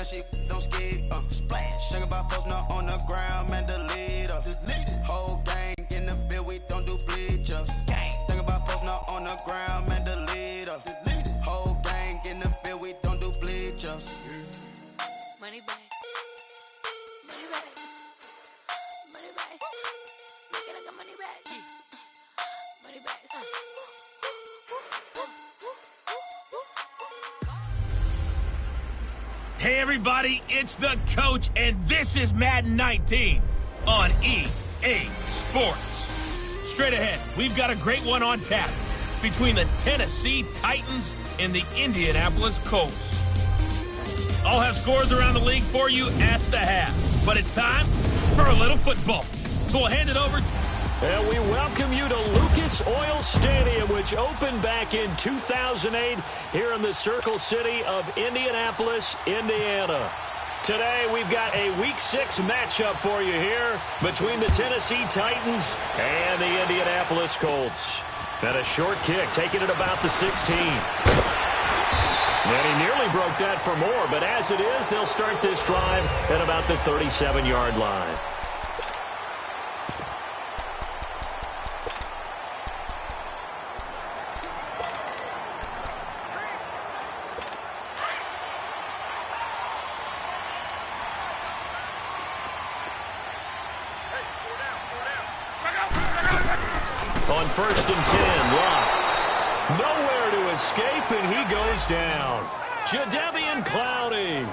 now she don't ski, splash. Think about posting up on the ground, man, delete her. Whole gang in the field, we don't do bleachers. Think about posting up on the ground, man, delete her. Whole gang in the field, we don't do bleachers. Money back. Money back. Money back. Make it like a money back. Money back. Hey everybody, it's the coach, and this is Madden 19 on EA Sports. Straight ahead, we've got a great one on tap between the Tennessee Titans and the Indianapolis Colts. I'll have scores around the league for you at the half, but it's time for a little football. So we'll hand it over to... And we welcome you to Lucas Oil Stadium, which opened back in 2008 here in the Circle City of Indianapolis, Indiana. Today, we've got a Week 6 matchup for you here between the Tennessee Titans and the Indianapolis Colts. And a short kick, taking it about the 16. And he nearly broke that for more, but as it is, they'll start this drive at about the 37-yard line. On 1st and 10, Locke. Nowhere to escape, and he goes down. Jadeveon Clowney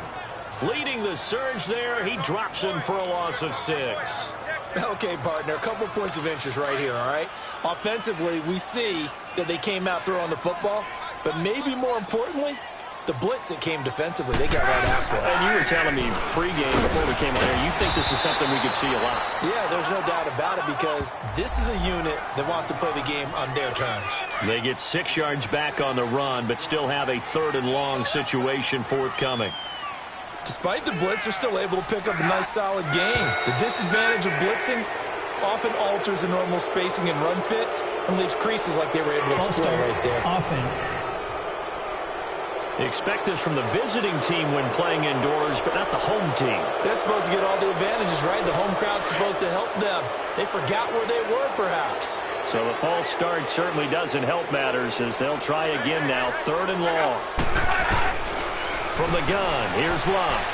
leading the surge there. He drops him for a loss of 6. Okay, partner, a couple points of interest right here, all right? Offensively, we see that they came out throwing the football, but maybe more importantly, the blitz that came defensively, they got right after it. And you were telling me pregame before we came on here, you think this is something we could see a lot. Yeah, there's no doubt about it because this is a unit that wants to play the game on their terms. They get 6 yards back on the run, but still have a 3rd and long situation forthcoming. Despite the blitz, they're still able to pick up a nice, solid gain. The disadvantage of blitzing often alters the normal spacing and run fits and leaves creases like they were able to exploit right there. Offense. Expect this from the visiting team when playing indoors, but not the home team. They're supposed to get all the advantages, right? The home crowd's supposed to help them. They forgot where they were, perhaps. So the false start certainly doesn't help matters as they'll try again now, 3rd and long. From the gun, here's Locke.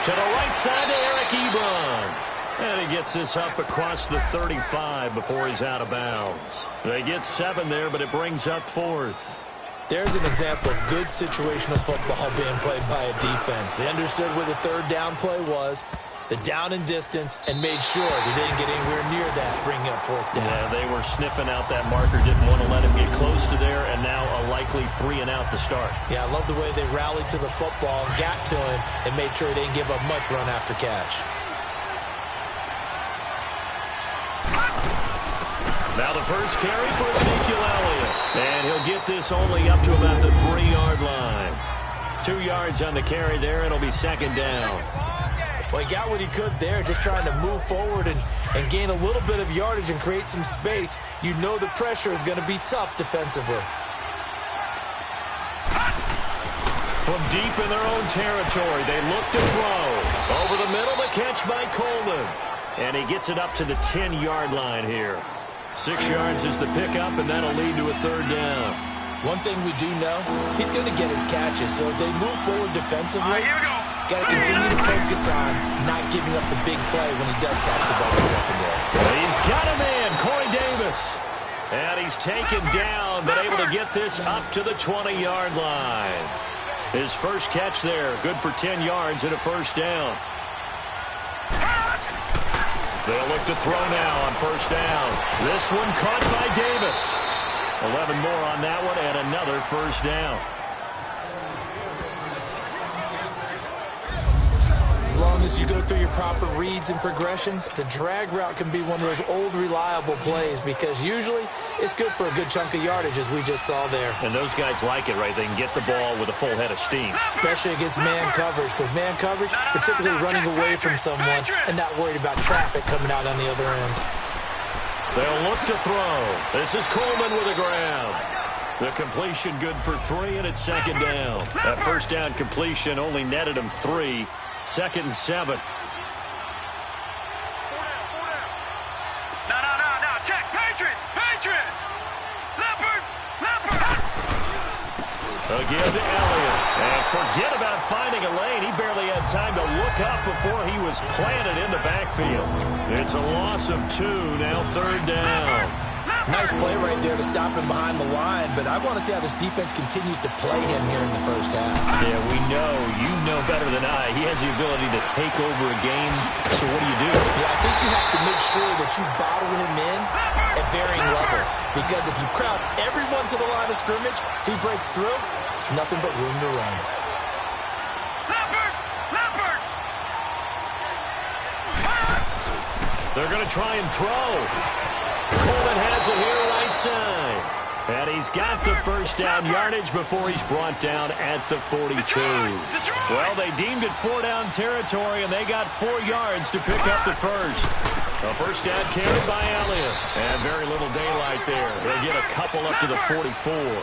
To the right side to Eric Ebron. And he gets this up across the 35 before he's out of bounds. They get 7 there, but it brings up 4th. There's an example of good situational football being played by a defense. They understood where the 3rd down play was, the down and distance, and made sure they didn't get anywhere near that, bringing up 4th down. Yeah, they were sniffing out that marker, didn't want to let him get close to there, and now a likely 3 and out to start. Yeah, I love the way they rallied to the football and got to him and made sure they didn't give up much run after catch. Now the first carry for Ezekiel Elliott. And he'll get this only up to about the 3-yard line. 2 yards on the carry there. It'll be 2nd down. Well, he got what he could there, just trying to move forward and gain a little bit of yardage and create some space. You know the pressure is going to be tough defensively. From deep in their own territory, they look to throw. Over the middle, the catch by Coleman. And he gets it up to the 10-yard line here. 6 yards is the pickup, and that'll lead to a 3rd down. One thing we do know, he's going to get his catches. So as they move forward defensively, got to continue to focus on not giving up the big play when he does catch the ball in secondary. He's got a man, Corey Davis. And he's taken down, but able to get this up to the 20-yard line. His first catch there, good for 10 yards and a 1st down. They'll look to throw now on 1st down. This one caught by Davis. 11 more on that one and another 1st down. As long as you go through your proper reads and progressions, the drag route can be one of those old reliable plays because usually it's good for a good chunk of yardage as we just saw there. And those guys like it, right? They can get the ball with a full head of steam. Especially against man coverage because man coverage, particularly running away from someone and not worried about traffic coming out on the other end. They'll look to throw. This is Coleman with a grab. The completion good for 3, and it's second down. That first down completion only netted him 3. 2nd and 7. Again to Elliott. And forget about finding a lane. He barely had time to look up before he was planted in the backfield. It's a loss of 2, now 3rd down. Nice play right there to stop him behind the line, but I want to see how this defense continues to play him here in the first half. Yeah, we know. You know better than I. He has the ability to take over a game, so what do you do? Yeah, I think you have to make sure that you bottle him in at varying levels, because if you crowd everyone to the line of scrimmage, if he breaks through, there's nothing but room to run. They're going to try and throw. Coleman has it here right side. And he's got the first down yardage before he's brought down at the 42. Well, they deemed it 4-down territory, and they got 4 yards to pick up the first. A first down carried by Elliott. And very little daylight there. They'll get a couple up to the 44.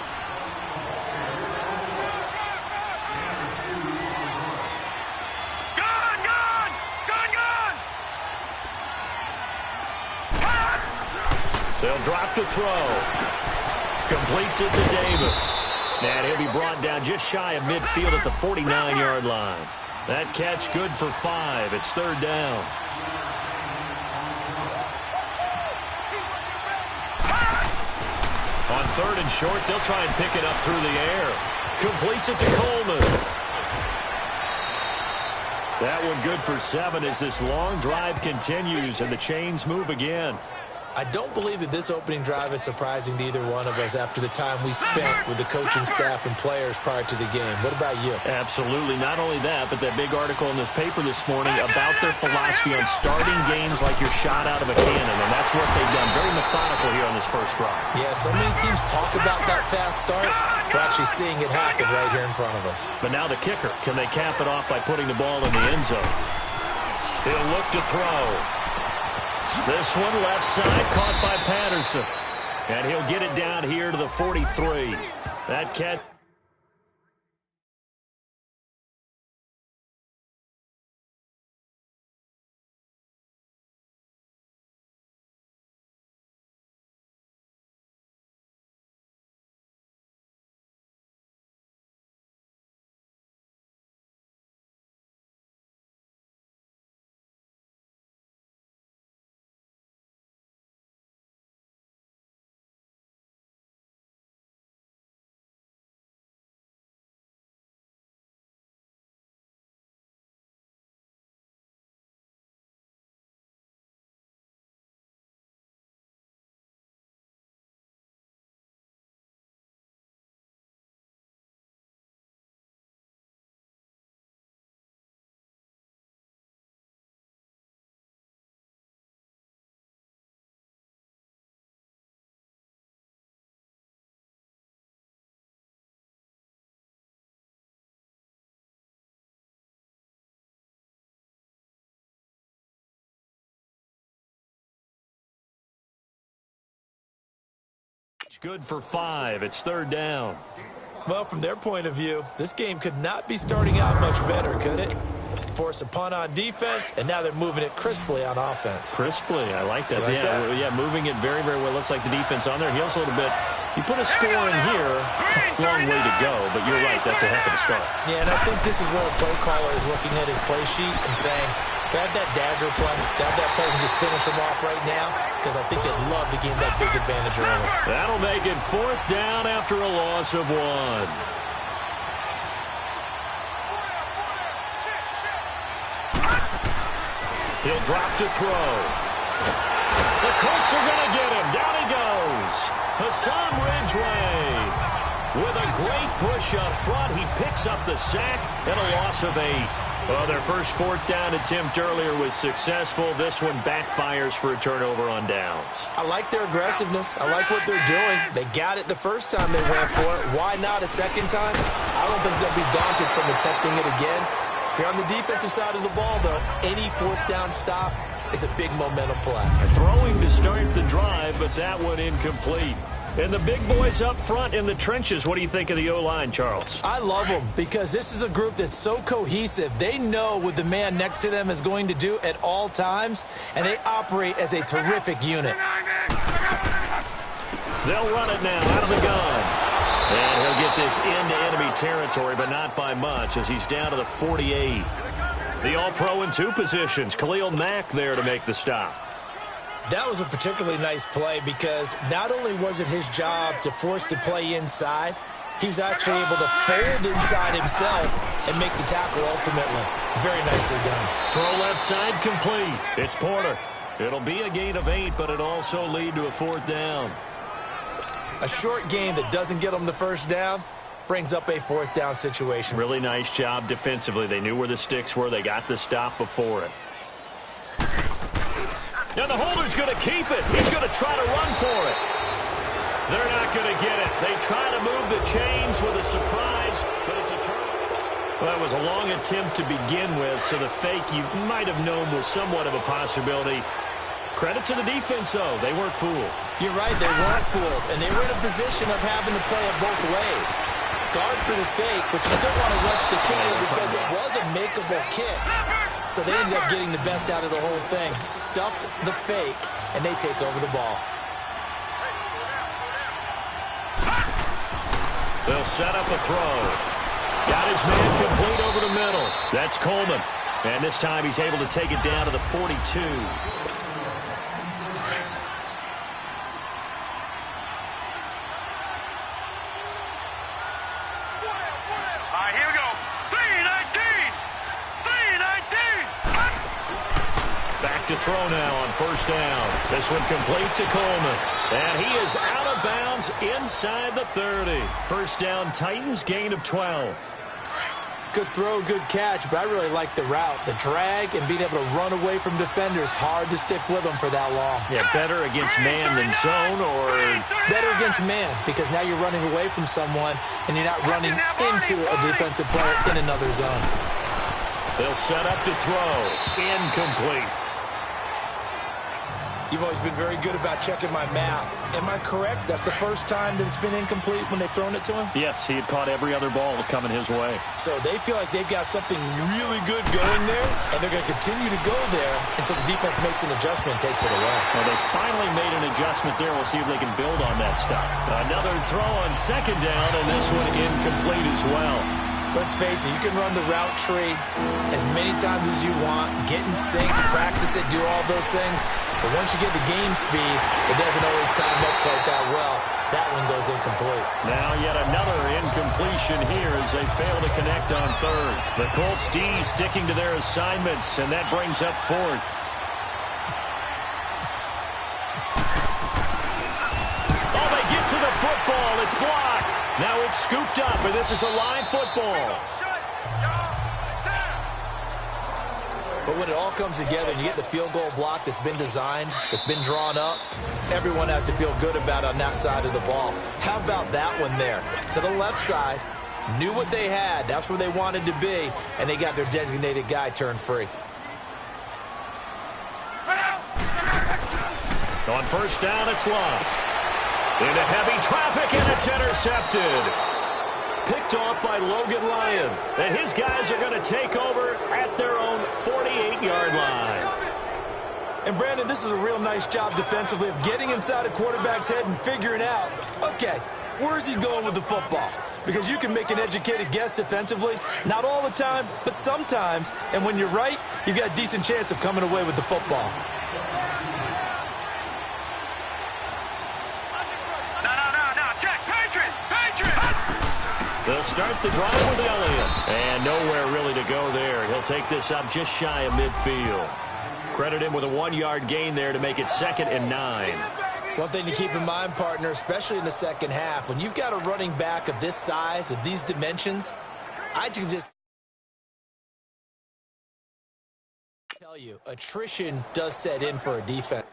They'll drop to throw. Completes it to Davis. And he'll be brought down just shy of midfield at the 49-yard line. That catch good for 5. It's 3rd down. On 3rd and short, they'll try and pick it up through the air. Completes it to Coleman. That one good for 7 as this long drive continues and the chains move again. I don't believe that this opening drive is surprising to either one of us after the time we spent with the coaching staff and players prior to the game. What about you? Absolutely. Not only that, but that big article in the paper this morning about their philosophy on starting games like you're shot out of a cannon, and that's what they've done. Very methodical here on this first drive. Yeah, so many teams talk about that fast start. We're actually seeing it happen right here in front of us. But now the kicker. Can they cap it off by putting the ball in the end zone? He'll look to throw. This one left side caught by Patterson. And he'll get it down here to the 43. That catch. Good for 5. It's 3rd down. Well, from their point of view, this game could not be starting out much better, could it? Force a punt on defense, and now they're moving it crisply on offense. Crisply, I like that. Like that? Yeah, moving it very, very well. Looks like the defense on there heals a little bit. You put a score in here, long way to go, but you're right, that's a heck of a start. Yeah, and I think this is where a play caller is looking at his play sheet and saying, grab that dagger play, grab that play and just finish them off right now, because I think they'd love to gain that big advantage early. That'll make it 4th down after a loss of 1. He'll drop to throw. The Colts are going to get him. Down he goes. Hassan Ridgeway. With a great push up front, he picks up the sack and a loss of 8. Well, their first 4th down attempt earlier was successful. This one backfires for a turnover on downs. I like their aggressiveness. I like what they're doing. They got it the first time they went for it. Why not a second time? I don't think they'll be daunted from attempting it again. If you're on the defensive side of the ball, though, any 4th down stop is a big momentum play. Throwing to start the drive, but that one incomplete. And the big boys up front in the trenches, what do you think of the O-line, Charles? I love them because this is a group that's so cohesive. They know what the man next to them is going to do at all times, and they operate as a terrific unit. They'll run it now out of the gun. And he'll get this into enemy territory, but not by much as he's down to the 48. The All-Pro in two positions. Khalil Mack there to make the stop. That was a particularly nice play because not only was it his job to force the play inside, he was actually able to fold inside himself and make the tackle ultimately. Very nicely done. Throw left side complete. It's Porter. It'll be a gain of 8, but it'll also lead to a 4th down. A short game that doesn't get them the first down brings up a 4th down situation. Really nice job defensively. They knew where the sticks were. They got the stop before it. Now the holder's going to keep it. He's going to try to run for it. They're not going to get it. They try to move the chains with a surprise, but it's a turnover. Well, that was a long attempt to begin with, so the fake you might have known was somewhat of a possibility. Credit to the defense, though. They weren't fooled. You're right. They weren't fooled, and they were in a position of having to play it both ways. Guard for the fake, but you still want to rush the kicker because it was a makeable kick. So they ended up getting the best out of the whole thing. Stuffed the fake, and they take over the ball. They'll set up a throw. Got his man complete over the middle. That's Coleman. And this time he's able to take it down to the 42. To throw now on 1st down. This one complete to Coleman. And he is out of bounds inside the 30. 1st down, Titans, gain of 12. Good throw, good catch, but I really like the route. The drag and being able to run away from defenders, hard to stick with them for that long. Yeah, better against man than zone, or? Better against man, because now you're running away from someone and you're not running into a defensive player in another zone. They'll set up to throw. Incomplete. You've always been very good about checking my math. Am I correct? That's the first time that it's been incomplete when they've thrown it to him? Yes, he had caught every other ball coming his way. So they feel like they've got something really good going there, and they're going to continue to go there until the defense makes an adjustment and takes it away. Well, they finally made an adjustment there. We'll see if they can build on that stuff. Another throw on 2nd down, and this one incomplete as well. Let's face it, you can run the route tree as many times as you want, get in sync, practice it, do all those things. But once you get to game speed, it doesn't always time up quite that well. That one goes incomplete. Now yet another incompletion here as they fail to connect on 3rd. The Colts D sticking to their assignments, and that brings up 4th. Oh, they get to the football. It's blocked. Now it's scooped up, and this is a live football. But when it all comes together and you get the field goal block that's been designed, that's been drawn up, everyone has to feel good about it on that side of the ball. How about that one there? To the left side, knew what they had, that's where they wanted to be, and they got their designated guy turned free. On 1st down, it's Love. Into heavy traffic, and it's intercepted. Picked off by Logan Ryan. And his guys are going to take over at their own 48-yard line. And, Brandon, this is a real nice job defensively of getting inside a quarterback's head and figuring out, okay, where's he going with the football? Because you can make an educated guess defensively, not all the time, but sometimes. And when you're right, you've got a decent chance of coming away with the football. They'll start the drive with Elliott. And nowhere really to go there. He'll take this up just shy of midfield. Credit him with a 1-yard gain there to make it 2nd and 9. One thing to keep in mind, partner, especially in the second half, when you've got a running back of this size, of these dimensions, I can just tell you, attrition does set in for a defense.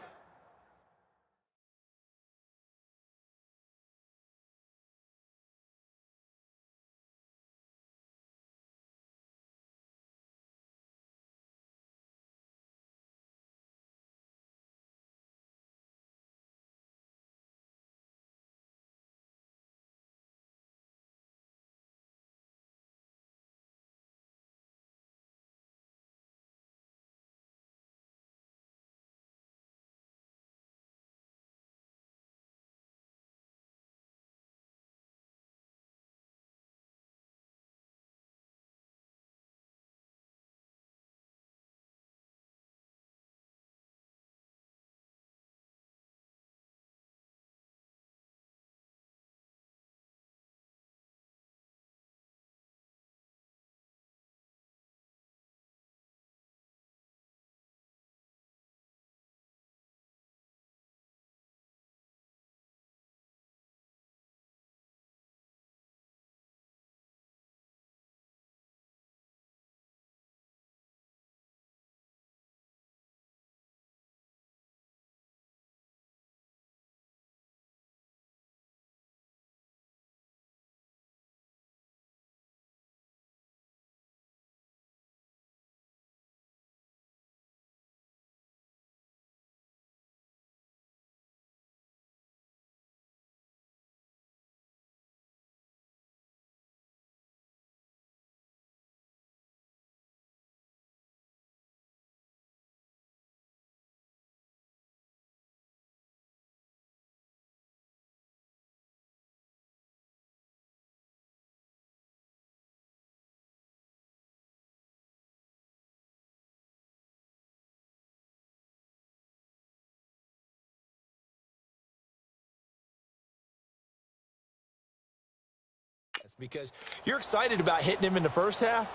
because you're excited about hitting him in the first half.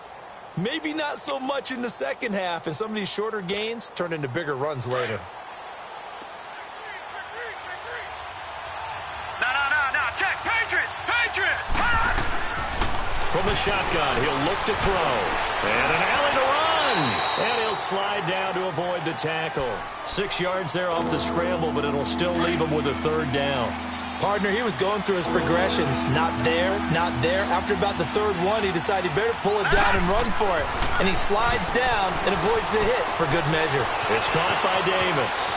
Maybe not so much in the second half, and some of these shorter gains turn into bigger runs later. No. Check. Patriot. From the shotgun, he'll look to throw. And an alley to run. And he'll slide down to avoid the tackle. 6 yards there off the scramble, but it'll still leave him with a third down. Partner, he was going through his progressions. Not there. After about the third one, he decided he better pull it down and run for it. And he slides down and avoids the hit for good measure. It's caught by Davis.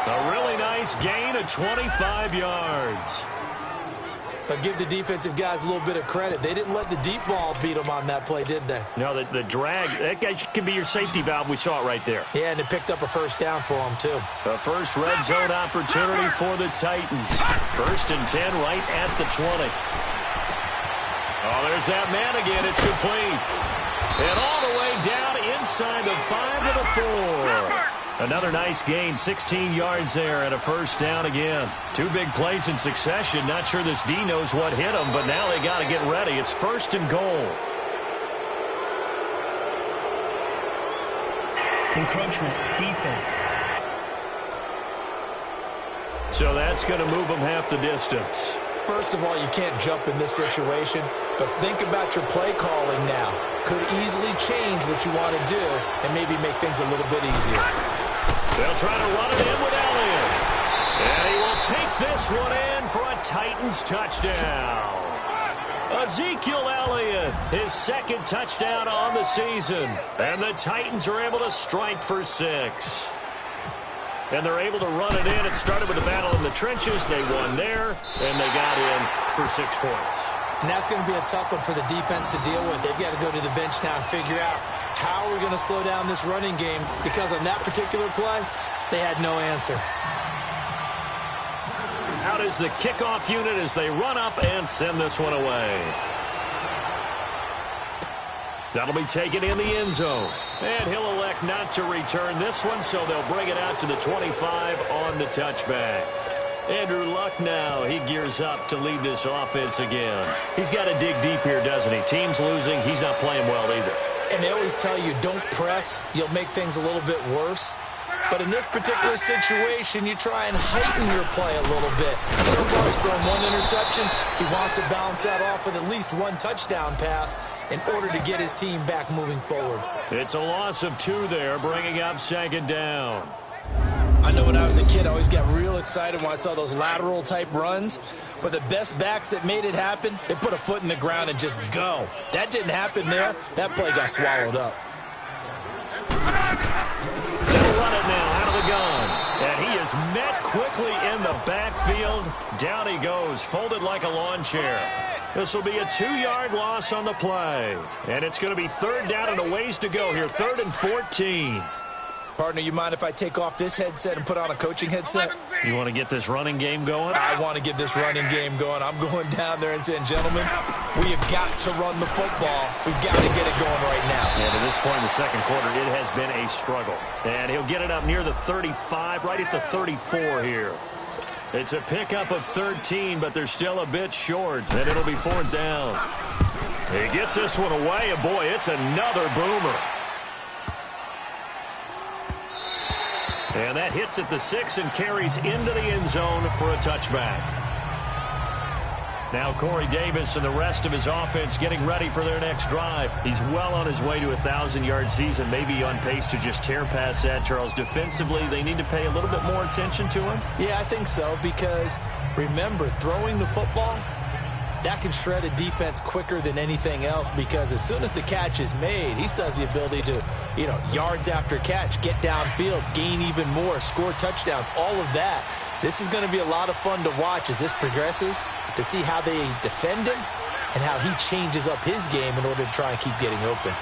A really nice gain of 25 yards. But give the defensive guys a little bit of credit. They didn't let the deep ball beat them on that play, did they? No, the drag, that guy can be your safety valve. We saw it right there. Yeah, and it picked up a first down for them, too. The first red zone opportunity for the Titans. 1st and 10 right at the 20. Oh, there's that man again. It's complete. And all the way down inside the 5 to the 4. Another nice gain, 16 yards there and a first down again. 2 big plays in succession. Not sure this D knows what hit them, but now they got to get ready. It's 1st and goal. Encroachment, defense. So that's going to move them half the distance. First of all, you can't jump in this situation, but think about your play calling now. Could easily change what you want to do and maybe make things a little bit easier. They'll try to run it in with Elliott. And he will take this one in for a Titans touchdown. Ezekiel Elliott, his 2nd touchdown on the season. And the Titans are able to strike for 6. And they're able to run it in. It started with a battle in the trenches. They won there, and they got in for 6 points. And that's going to be a tough one for the defense to deal with. They've got to go to the bench now and figure out how we're going to slow down this running game, because on that particular play, they had no answer. Out is the kickoff unit as they run up and send this one away. That'll be taken in the end zone. And he'll elect not to return this one, so they'll bring it out to the 25 on the touchback. Andrew Luck now, he gears up to lead this offense again. He's got to dig deep here, doesn't he? Team's losing. He's not playing well either. And they always tell you, don't press. You'll make things a little bit worse. But in this particular situation, you try and heighten your play a little bit. So far, he's thrown 1 interception. He wants to balance that off with at least 1 touchdown pass in order to get his team back moving forward. It's a loss of 2 there, bringing up 2nd down. I know when I was a kid, I always got real excited when I saw those lateral-type runs. But the best backs that made it happen, they put a foot in the ground and just go. That didn't happen there. That play got swallowed up. They'll run it now out of the gun. And he is met quickly in the backfield. Down he goes, folded like a lawn chair. This will be a 2-yard loss on the play. And it's going to be 3rd down and a ways to go here. 3rd and 14. Partner, you mind if I take off this headset and put on a coaching headset? You want to get this running game going? I want to get this running game going. I'm going down there and saying, gentlemen, we have got to run the football. We've got to get it going right now. And at this point in the 2nd quarter, it has been a struggle. And he'll get it up near the 35, right at the 34 here. It's a pickup of 13, but they're still a bit short, and it'll be 4th down. He gets this one away, and boy, it's another boomer. And that hits at the 6 and carries into the end zone for a touchback. Now Corey Davis and the rest of his offense getting ready for their next drive. He's well on his way to a 1,000-yard season, maybe on pace to just tear past that, Charles. Defensively, they need to pay a little bit more attention to him. Yeah, I think so, because remember, throwing the football, that can shred a defense quicker than anything else, because as soon as the catch is made, he still has the ability to, yards after catch, get downfield, gain even more, score touchdowns, all of that. This is going to be a lot of fun to watch as this progresses, to see how they defend him and how he changes up his game in order to try and keep getting open.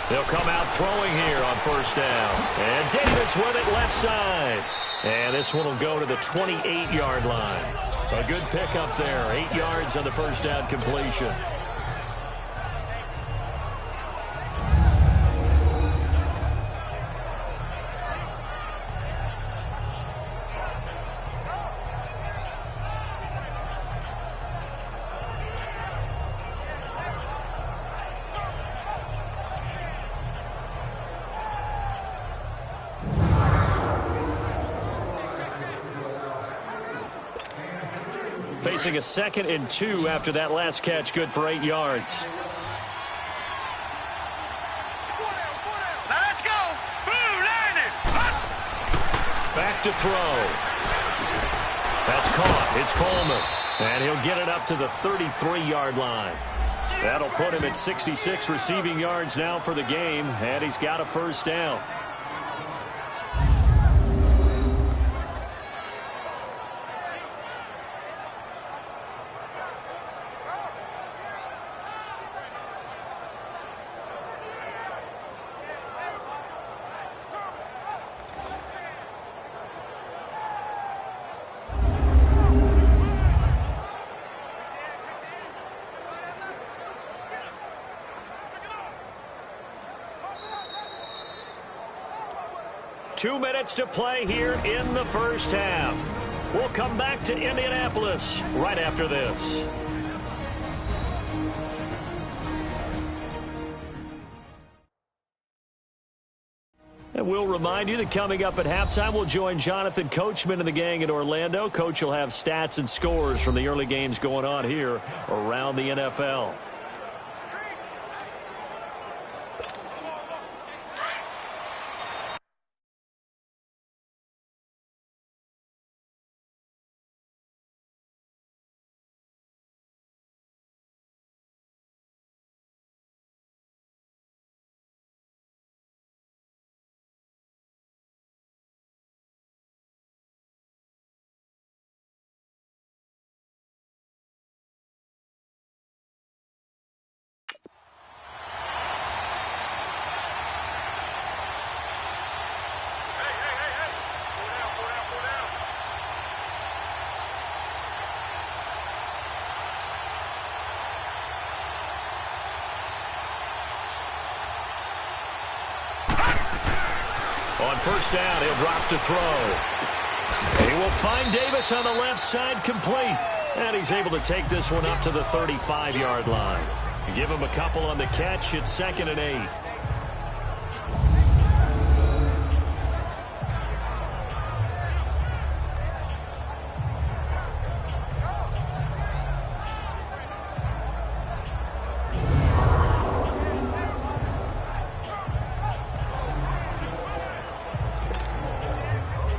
They'll come out throwing here on first down. And Davis with it left side. And this one will go to the 28-yard line. A good pickup there. 8 yards on the first down completion. Facing a 2nd and 2 after that last catch, good for 8 yards. Now let's go. Boom, landed. Back to throw. That's caught. It's Coleman. And he'll get it up to the 33-yard line. That'll put him at 66 receiving yards now for the game, and he's got a first down. Two minutes to play here in the first half. We'll come back to Indianapolis right after this. And we'll remind you that coming up at halftime, we'll join Jonathan Coachman and the gang in Orlando. Coach will have stats and scores from the early games going on here around the NFL. On first down, he'll drop to throw. He will find Davis on the left side, complete. And he's able to take this one up to the 35-yard line. Give him a couple on the catch. It's 2nd and 8.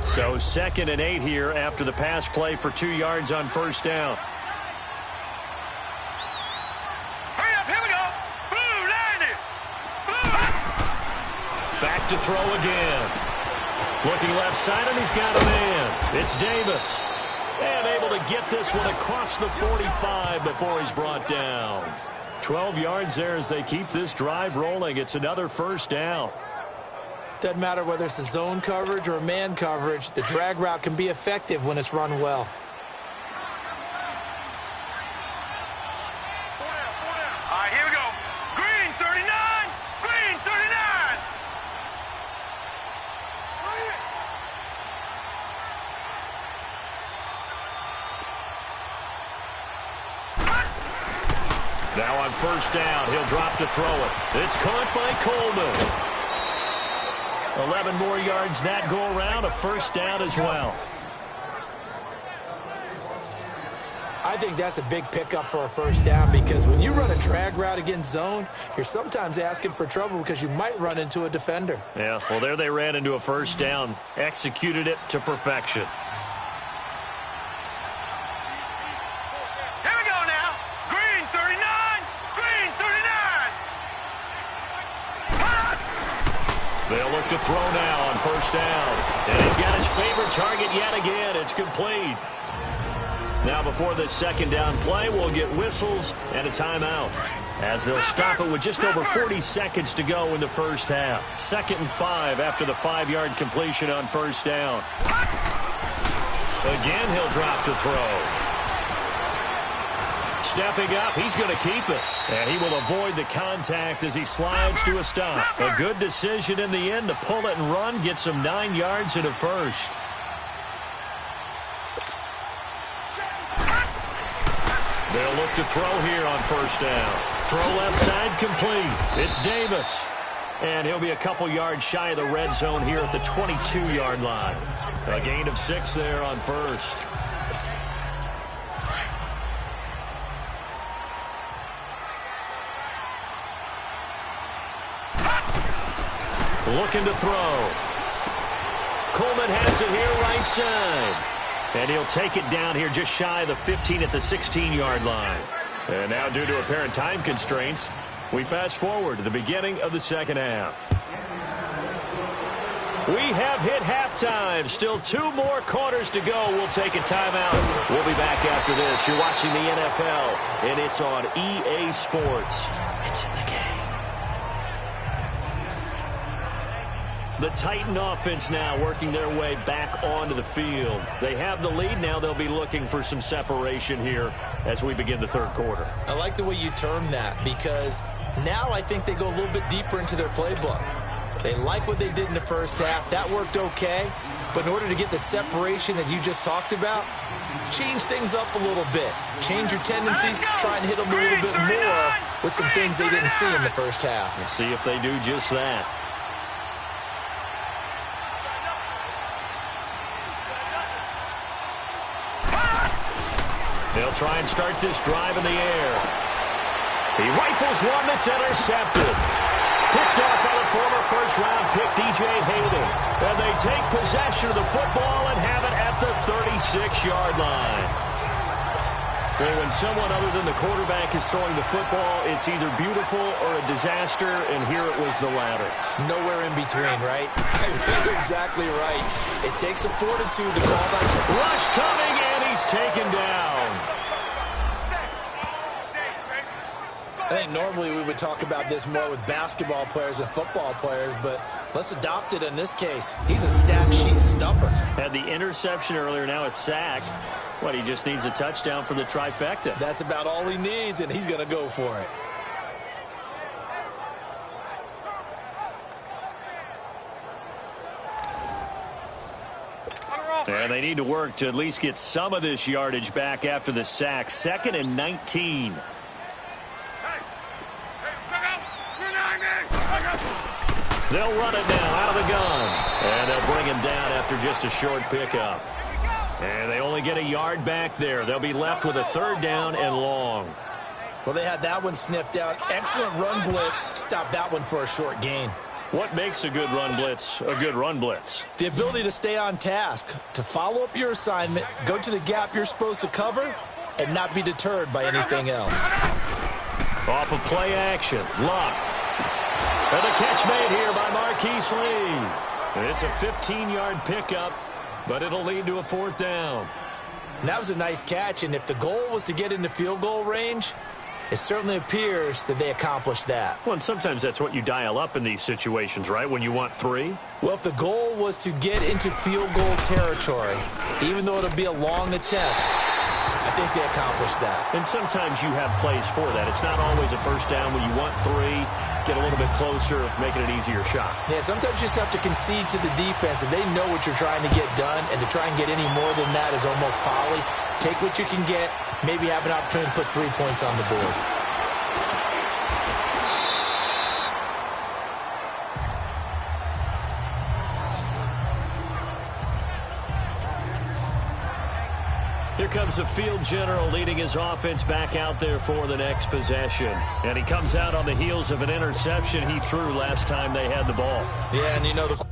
So 2nd and 8 here after the pass play for 2 yards on first down. Hurry up, here we go. Boom, landed. Boom. Back to throw again. Looking left side, and he's got a man. It's Davis. And able to get this one across the 45 before he's brought down. 12 yards there as they keep this drive rolling. It's another first down. Doesn't matter whether it's a zone coverage or a man coverage, the drag route can be effective when it's run well. All right, here we go. Green 39. Green 39. Now on first down, he'll drop to throw it. It's caught by Coleman. 11 more yards that go around, a first down as well. I think that's a big pickup for a first down because when you run a drag route against zone, you're sometimes asking for trouble because you might run into a defender. Yeah, well, there they ran into a first down, executed it to perfection. Here we go now. Green 39. Green 39. They'll look to throw now on first down. And he's got his favorite target yet again. It's complete. Now before this second down play, we'll get whistles and a timeout. as they'll stop it with just over 40 seconds to go in the first half. 2nd and 5 after the 5-yard completion on first down. Again, he'll drop to throw. Stepping up, he's going to keep it. And he will avoid the contact as he slides to a stop. A good decision in the end to pull it and run, get some 9 yards and a first. They'll look to throw here on first down. Throw left side complete. It's Davis. And he'll be a couple yards shy of the red zone here at the 22-yard line. A gain of 6 there on first. Looking to throw. Coleman has it here right side. And he'll take it down here just shy of the 15 at the 16-yard line. And now due to apparent time constraints, we fast forward to the beginning of the second half. We have hit halftime. Still 2 more quarters to go. We'll take a timeout. We'll be back after this. You're watching the NFL, and it's on EA Sports. It's in the game. The Titan offense now working their way back onto the field. They have the lead now. They'll be looking for some separation here as we begin the third quarter. I like the way you term that because now I think they go a little bit deeper into their playbook. They like what they did in the first half. That worked okay. But in order to get the separation that you just talked about, change things up a little bit. Change your tendencies. Try and hit them a little bit more with some things they didn't see in the first half. We'll see if they do just that. They'll try and start this drive in the air. He rifles one that's intercepted. Picked up by the former first-round pick, DJ Hayden. And they take possession of the football and have it at the 36-yard line. Well, when someone other than the quarterback is throwing the football, it's either beautiful or a disaster, and here it was the latter. Nowhere in between, right? You're exactly right. It takes some fortitude to call that. Rush coming, and he's taken down. I think normally we would talk about this more with basketball players and football players, but let's adopt it in this case. He's a stat sheet stuffer. Had the interception earlier, now a sack. What, he just needs a touchdown for the trifecta. That's about all he needs, and he's going to go for it. And they need to work to at least get some of this yardage back after the sack. 2nd and 19. They'll run it now out of the gun. And they'll bring him down after just a short pickup. And they only get a yard back there. They'll be left with a 3rd down and long. Well, they had that one sniffed out. Excellent run blitz. Stop that one for a short gain. What makes a good run blitz a good run blitz? The ability to stay on task, to follow up your assignment, go to the gap you're supposed to cover, and not be deterred by anything else. Off of play action. Luck. And the catch made here by Marquise Lee. And it's a 15-yard pickup, but it'll lead to a 4th down. And that was a nice catch, and if the goal was to get into field goal range, it certainly appears that they accomplished that. Well, and sometimes that's what you dial up in these situations, right, when you want 3? Well, if the goal was to get into field goal territory, even though it'll be a long attempt, I think they accomplished that. And sometimes you have plays for that. It's not always a first down when you want 3, get a little bit closer, making it easier shot. Yeah, sometimes you just have to concede to the defense that they know what you're trying to get done, and to try and get any more than that is almost folly. Take what you can get, maybe have an opportunity to put 3 points on the board. Here comes the field general leading his offense back out there for the next possession. And he comes out on the heels of an interception he threw last time they had the ball. Yeah, and you know the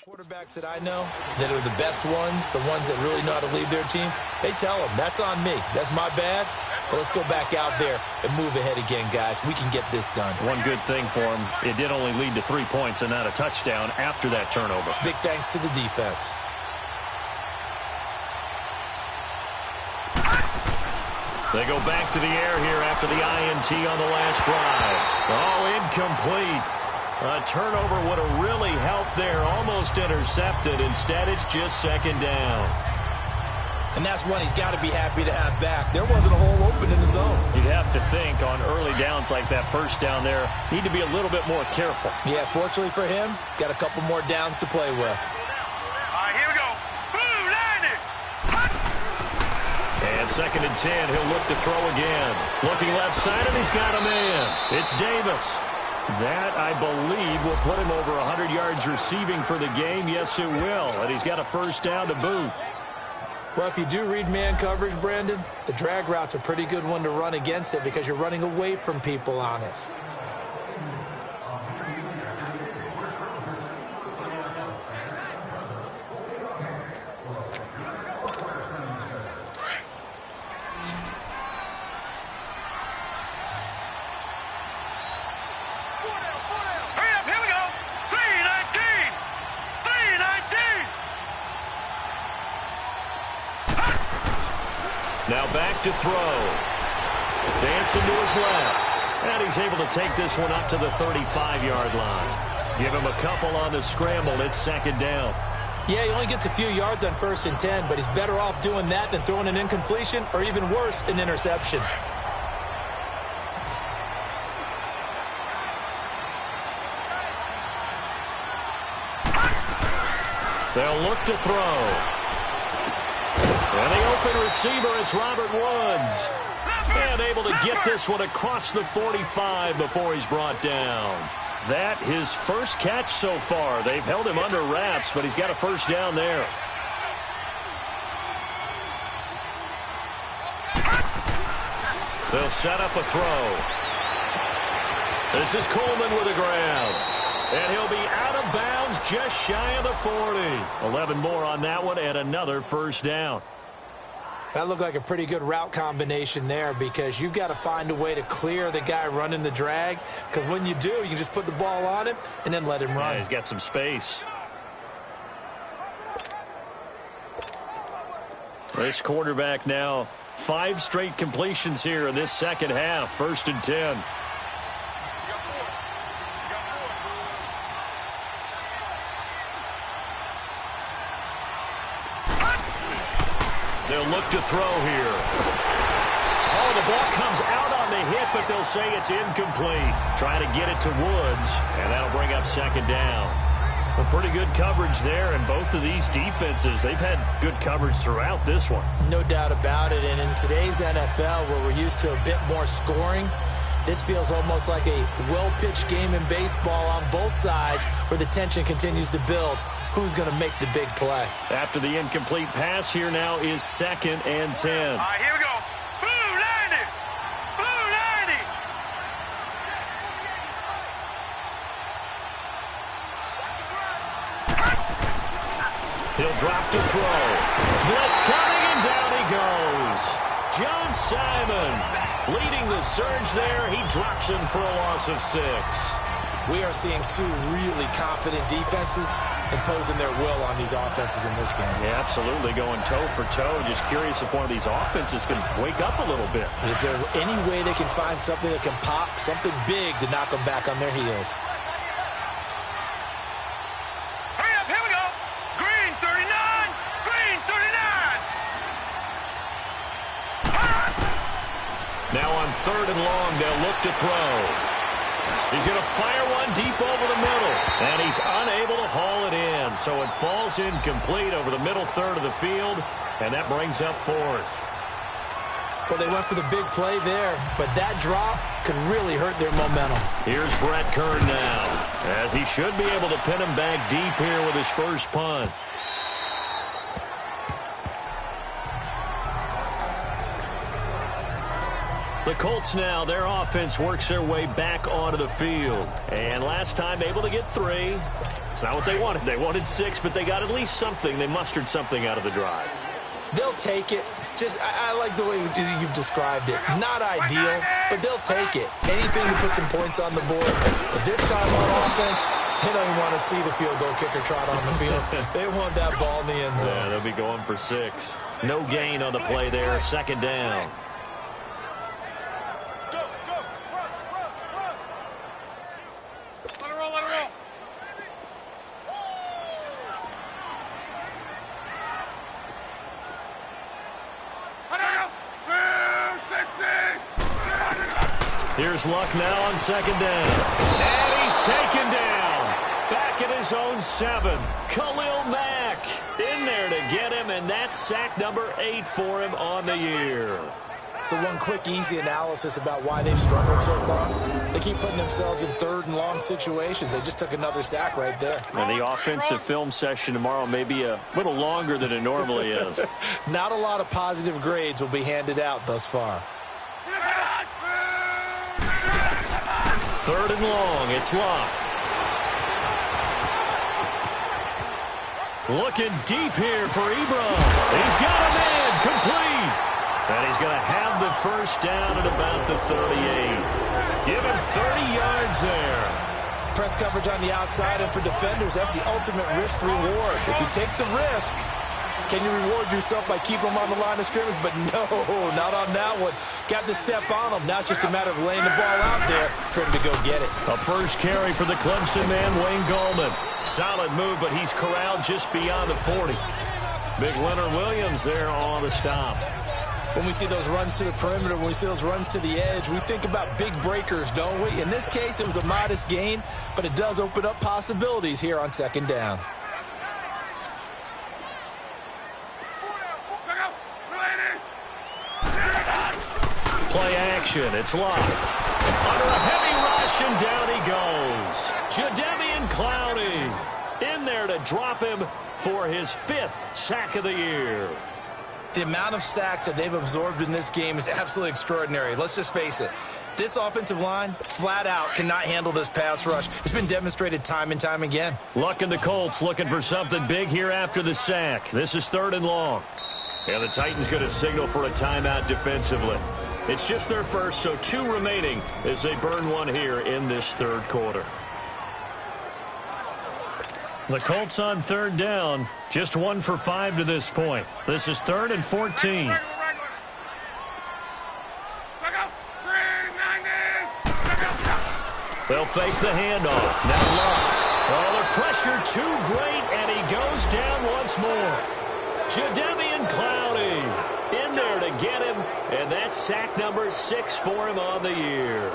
Quarterbacks that I know that are the best ones, the ones that really know how to lead their team, they tell them, that's on me. That's my bad. But let's go back out there and move ahead again, guys. We can get this done. One good thing for him, it did only lead to 3 points and not a touchdown after that turnover. Big thanks to the defense. They go back to the air here after the INT on the last drive. Oh, incomplete. A turnover would have really helped there. Almost intercepted. Instead, it's just second down. And that's one he's got to be happy to have back. There wasn't a hole open in the zone. You'd have to think on early downs like that first down there, need to be a little bit more careful. Yeah, fortunately for him, got a couple more downs to play with. All right, here we go. Blue, landing. And 2nd and 10, he'll look to throw again. Looking left side, and he's got a man. It's Davis. That, I believe, will put him over 100 yards receiving for the game. Yes, it will. And he's got a first down to boot. Well, if you do read man coverage, Brandon, the drag route's a pretty good one to run against it because you're running away from people on it. Now back to throw. Dancing to his left. And he's able to take this one up to the 35-yard line. Give him a couple on the scramble. It's second down. Yeah, he only gets a few yards on 1st and 10, but he's better off doing that than throwing an incompletion or even worse, an interception. They'll look to throw. And the open receiver, it's Robert Woods. And able to get this one across the 45 before he's brought down. That his first catch so far. They've held him under wraps, but he's got a first down there. They'll set up a throw. This is Coleman with a grab. And he'll be out of bounds just shy of the 40. 11 more on that one and another first down. That looked like a pretty good route combination there because you've got to find a way to clear the guy running the drag because when you do, you can just put the ball on him and then let him run. Yeah, he's got some space. This quarterback now 5 straight completions here in this second half. 1st and 10. They'll look to throw here. Oh, the ball comes out on the hit, but they'll say it's incomplete. Try to get it to Woods, and that'll bring up second down. Well, pretty good coverage there, and both of these defenses, they've had good coverage throughout this one. No doubt about it, and in today's NFL, where we're used to a bit more scoring, this feels almost like a well-pitched game in baseball on both sides where the tension continues to build. Who's going to make the big play? After the incomplete pass, here now is 2nd and 10. All right, here we go. Blue, landing. Blue, landing. He'll drop to throw. Blitz coming, and down he goes. John Simon leading the surge there. He drops him for a loss of 6. We are seeing 2 really confident defenses imposing their will on these offenses in this game. Yeah, absolutely, going toe for toe. Just curious if one of these offenses can wake up a little bit. Is there any way they can find something that can pop, something big to knock them back on their heels? Hurry up, here we go. Green 39. Green 39. Now on 3rd and long, they'll look to throw. He's going to fire one deep over the middle, and he's unable to haul it in. So it falls incomplete over the middle third of the field, and that brings up 4th. Well, they went for the big play there, but that drop could really hurt their momentum. Here's Brett Kern now, as he should be able to pin him back deep here with his first punt. The Colts now, their offense works their way back onto the field. And last time able to get 3. It's not what they wanted. They wanted 6, but they got at least something. They mustered something out of the drive. They'll take it. I like the way you've described it. Not ideal, but they'll take it. Anything to put some points on the board. But this time on offense, they don't even want to see the field goal kicker trot on the field. They want that ball in the end zone. Yeah, they'll be going for 6. No gain on the play there. Second down. Here's Luck now on second down. And he's taken down. Back at his own 7. Khalil Mack in there to get him, and that's sack number 8 for him on the year. So one quick, easy analysis about why they've struggled so far. They keep putting themselves in 3rd and long situations. They just took another sack right there. And the offensive film session tomorrow may be a little longer than it normally is. Not a lot of positive grades will be handed out thus far. 3rd and long. It's Luck. Looking deep here for Ebron. He's got a man complete. And he's going to have the first down at about the 38. Give him 30 yards there. Press coverage on the outside, and for defenders, that's the ultimate risk reward. If you take the risk, can you reward yourself by keeping them on the line of scrimmage? But no, not on that one. Got the step on them. Now it's just a matter of laying the ball out there for him to go get it. A first carry for the Clemson man, Wayne Gallman. Solid move, but he's corralled just beyond the 40. Big Leonard Williams there on the stop. When we see those runs to the perimeter, when we see those runs to the edge, we think about big breakers, don't we? In this case, it was a modest gain, but it does open up possibilities here on second down. Play action. It's Luck. Under a heavy rush, and down he goes. Jadeveon Clowney in there to drop him for his 5th sack of the year. The amount of sacks that they've absorbed in this game is absolutely extraordinary. Let's just face it. This offensive line, flat out, cannot handle this pass rush. It's been demonstrated time and time again. Luck and the Colts looking for something big here after the sack. This is 3rd and long. And the Titans going to signal for a timeout defensively. It's just their first, so 2 remaining as they burn one here in this 3rd quarter. The Colts on 3rd down, just 1 for 5 to this point. This is 3rd and 14. They'll fake the handoff. Now Luck. Oh, the pressure too great, and he goes down once more. Jadeveon Clowney in there to get him, and that's sack number 6 for him on the year.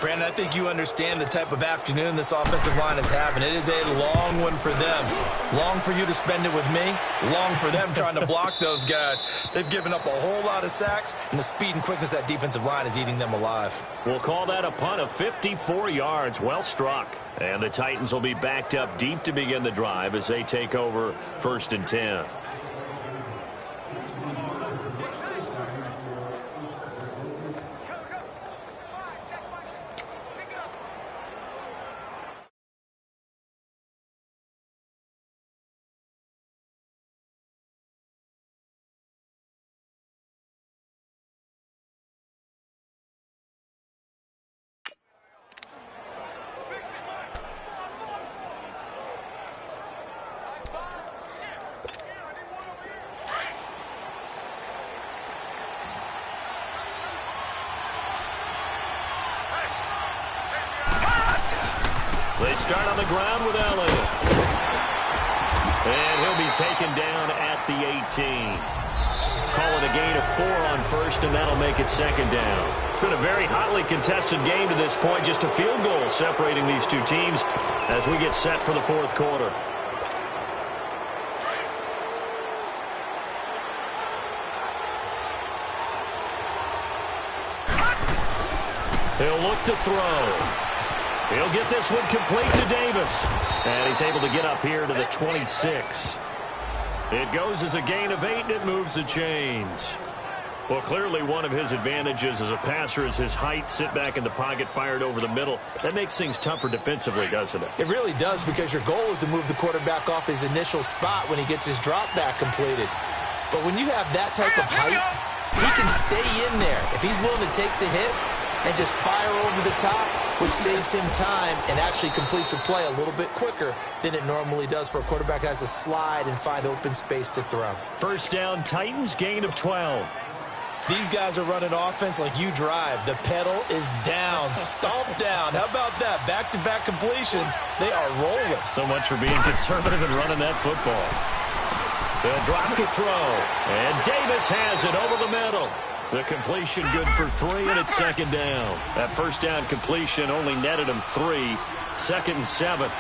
Brandon, I think you understand the type of afternoon this offensive line is having. It is a long one for them. Long for you to spend it with me. Long for them trying to block those guys. They've given up a whole lot of sacks, and the speed and quickness of that defensive line is eating them alive. We'll call that a punt of 54 yards. Well struck. And the Titans will be backed up deep to begin the drive as they take over 1st and 10. They start on the ground with Elliott. And he'll be taken down at the 18. Call it a gain of 4 on 1st, and that'll make it 2nd down. It's been a very hotly contested game to this point. Just a field goal separating these two teams as we get set for the 4th quarter. He'll look to throw. He'll get this one complete to Davis. And he's able to get up here to the 26. It goes as a gain of 8, and it moves the chains. Well, clearly one of his advantages as a passer is his height. Sit back in the pocket, fired over the middle. That makes things tougher defensively, doesn't it? It really does, because your goal is to move the quarterback off his initial spot when he gets his drop back completed. But when you have that type of height, he can stay in there if he's willing to take the hits and just fire over the top, which saves him time and actually completes a play a little bit quicker than it normally does for a quarterback who has to slide and find open space to throw. First down, Titans, gain of 12. These guys are running offense like you drive. The pedal is down, stomped down. How about that? Back-to-back completions. They are rolling. So much for being conservative and running that football. They'll drop to throw. And Davis has it over the middle. The completion good for 3, and it's second down. That first down completion only netted him 3. Second and 7.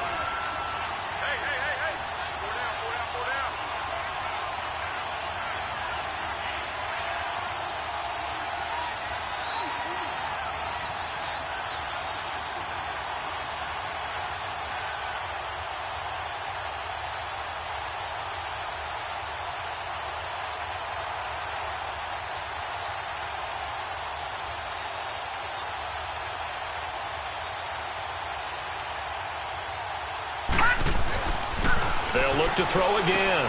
They'll look to throw again.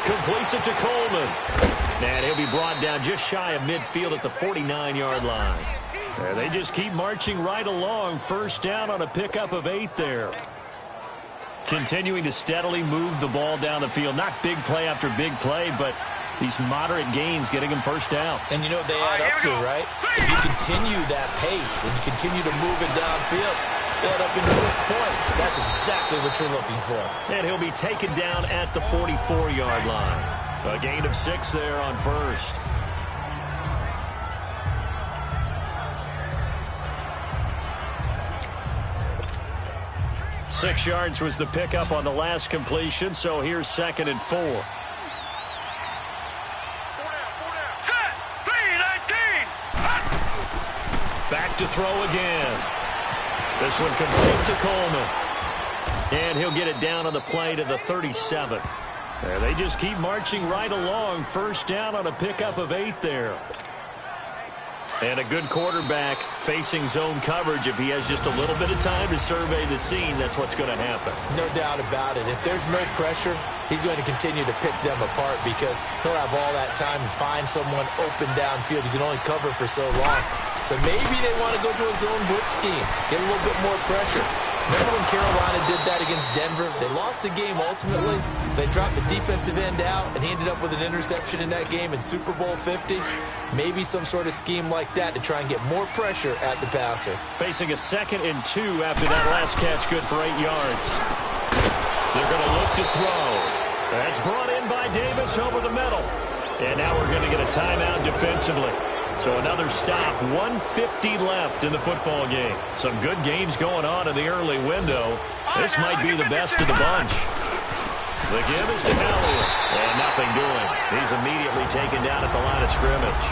Completes it to Coleman. And he'll be brought down just shy of midfield at the 49-yard line. And they just keep marching right along. First down on a pickup of 8 there. Continuing to steadily move the ball down the field. Not big play after big play, but these moderate gains getting them first downs. And you know what they add up to, right? If you continue that pace and you continue to move it downfield, they add up into 6 points. That's exactly what you're looking for. And he'll be taken down at the 44-yard line. A gain of 6 there on first. Six yards was the pickup on the last completion, so here's second and 4. Set! 3-19! Back to throw again. This one complete to Coleman. And he'll get it down on the play to the 37. And they just keep marching right along. First down on a pickup of 8 there. And a good quarterback facing zone coverage. If he has just a little bit of time to survey the scene, that's what's going to happen. No doubt about it. If there's no pressure, he's going to continue to pick them apart because he'll have all that time to find someone open downfield. You can only cover for so long. So maybe they want to go to a zone blitz scheme, get a little bit more pressure. Remember when Carolina did that against Denver? They lost the game ultimately. They dropped the defensive end out, and he ended up with an interception in that game in Super Bowl 50. Maybe some sort of scheme like that to try and get more pressure at the passer. Facing a 2nd and 2 after that last catch, good for 8 yards. They're going to look to throw. That's brought in by Davis over the middle. And now we're going to get a timeout defensively. So another stop, 1:50 left in the football game. Some good games going on in the early window. This might be the best of the bunch. The give is to Elliott, and nothing doing. He's immediately taken down at the line of scrimmage.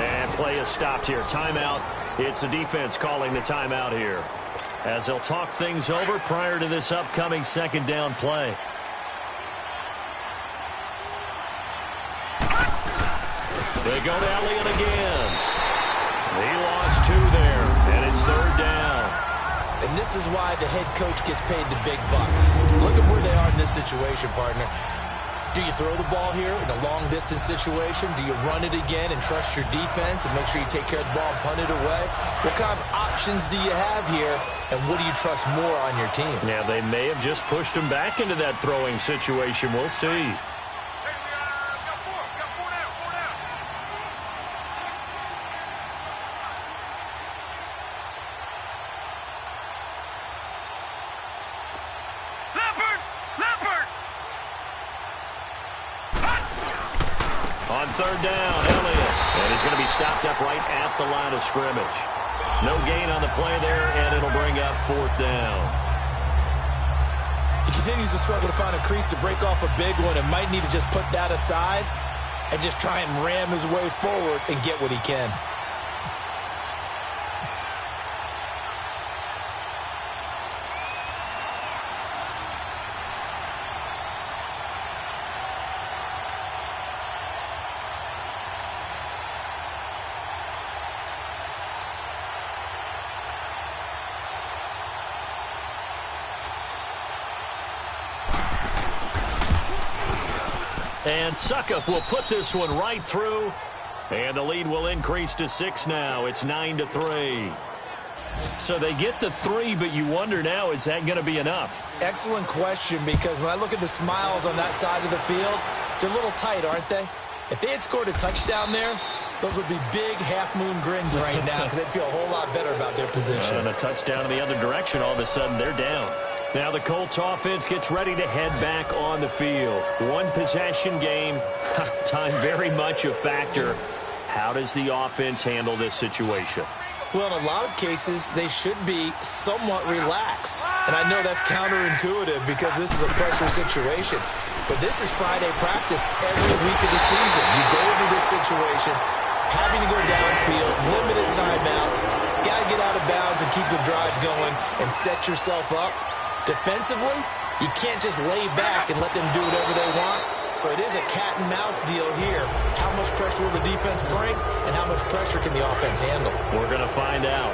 And play is stopped here. Timeout. It's the defense calling the timeout here, as they'll talk things over prior to this upcoming second down play. They go to Elliott again. He lost 2 there, and it's third down. And this is why the head coach gets paid the big bucks. Look at where they are in this situation, partner. Do you throw the ball here in a long-distance situation? Do you run it again and trust your defense and make sure you take care of the ball and punt it away? What kind of options do you have here, and what do you trust more on your team? Yeah, they may have just pushed him back into that throwing situation. We'll see. On third down, Elliott. And he's going to be stopped up right at the line of scrimmage. No gain on the play there, and it'll bring up 4th down. He continues to struggle to find a crease to break off a big one and might need to just put that aside and just try and ram his way forward and get what he can. And Suckup will put this one right through. And the lead will increase to 6 now. It's 9-3. So they get the 3, but you wonder now, is that going to be enough? Excellent question, because when I look at the smiles on that side of the field, they're a little tight, aren't they? If they had scored a touchdown there, those would be big half-moon grins right now because they'd feel a whole lot better about their position. And a touchdown in the other direction, all of a sudden they're down. Now the Colts offense gets ready to head back on the field. One possession game, time very much a factor. How does the offense handle this situation? Well, in a lot of cases, they should be somewhat relaxed. And I know that's counterintuitive because this is a pressure situation. But this is Friday practice every week of the season. You go into this situation having to go downfield, limited timeouts, got to get out of bounds and keep the drive going and set yourself up. Defensively, you can't just lay back and let them do whatever they want. So it is a cat and mouse deal here. How much pressure will the defense bring, and how much pressure can the offense handle? We're going to find out.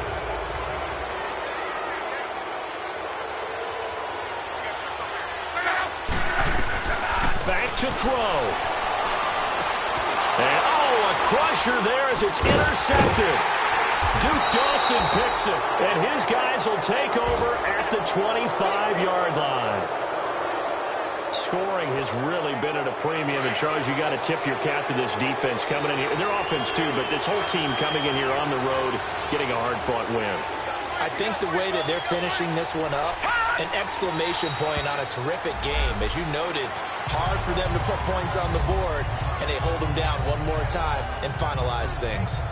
Back to throw. And, a crusher there as it's intercepted. Duke Dawson picks it, and his guys will take over at the 25-yard line. Scoring has really been at a premium, and Charles, you got to tip your cap to this defense coming in here. Their offense too, but this whole team coming in here on the road, getting a hard-fought win. I think the way that they're finishing this one up, an exclamation point on a terrific game. As you noted, hard for them to put points on the board, and they hold them down one more time and finalize things.